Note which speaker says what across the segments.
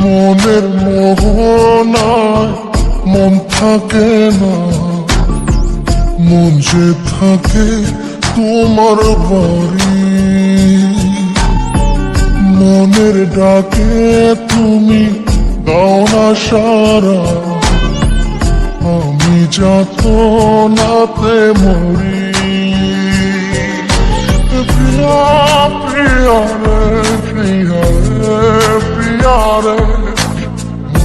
Speaker 1: মনের মোহনায় মন থাকে না, মন যে থাকে তোমার বাড়ি। মনের ডাকে তুমি দাও না সারা, আমি যাতনাতে মরি। প্রিয়া প্রিয়া রে, প্রিয়া রে, প্রিয়া রে,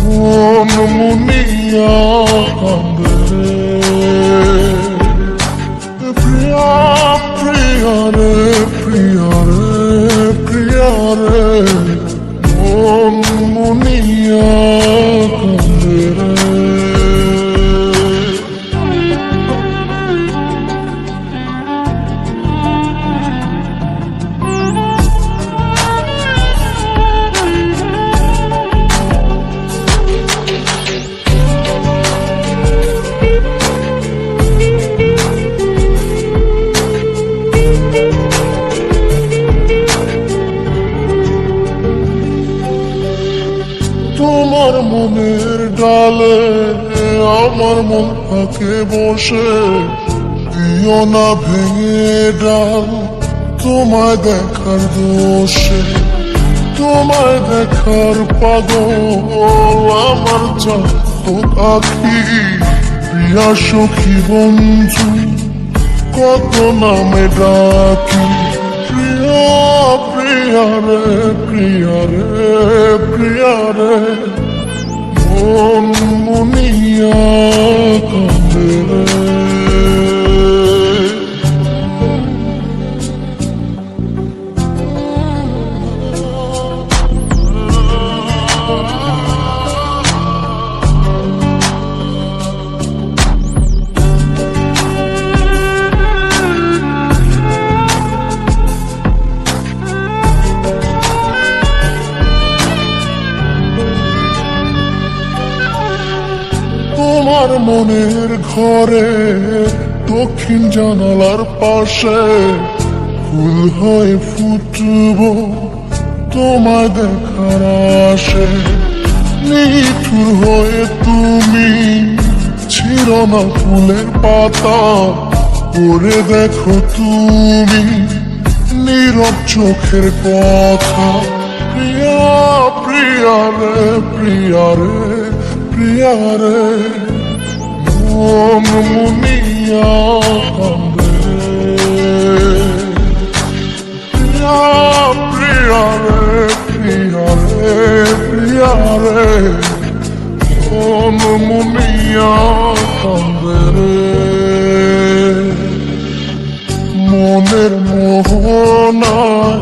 Speaker 1: মন মুনিয়া কান্দে রে। প্রিয়া প্রিয়া রে, প্রিয়া রে, প্রিয়া রে, মন মুনিয়া কান্দে রে। তোমার মনের ডালে আমার মন থাকে বসে, দিও না ভেঙে ডাল তোমায় দেখার দোষে। তোমায় দেখার পাগল আমার চাঁদ আখি, প্রিয়া সখী বন্ধু কত নামে ডাকি। প্রিয়া প্রিয়া রে, প্রিয়া রে, প্রিয়া রে, মন মুনিয়া কান্দে রে। তোমার মনের ঘরে দক্ষিণ জানালার পাশে ফুল হয়ে ফুটব তোমায় দেখার আশে। নিঠুর হয়ে তুমি ছিঁড়ো না ফুলের পাতা, পড়ে দেখো তুমি নীরব চোখের কথা। প্রিয়া প্রিয়া রে, প্রিয়া রে, প্রিয়া রে, মন মুনিয়া কান্দে রে। প্রিয়া প্রিয়া রে, প্রিয়া রে, প্রিয়া রে, মন মুনিয়া কান্দে রে। মনের মোহনায়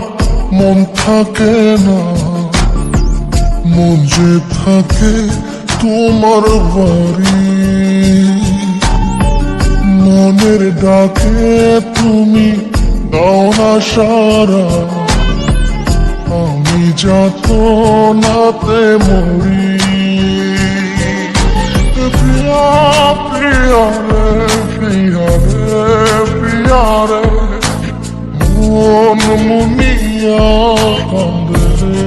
Speaker 1: মন থাকে না, মন যে থাকে তোমার বাড়ি। মনের ডাকে তুমি দাও না সারা, আমি যাতনাতে মরি। প্রিয়া প্রিয়া রে, প্রিয়া রে, প্রিয়া রে, মন মুনিয়া কান্দে রে।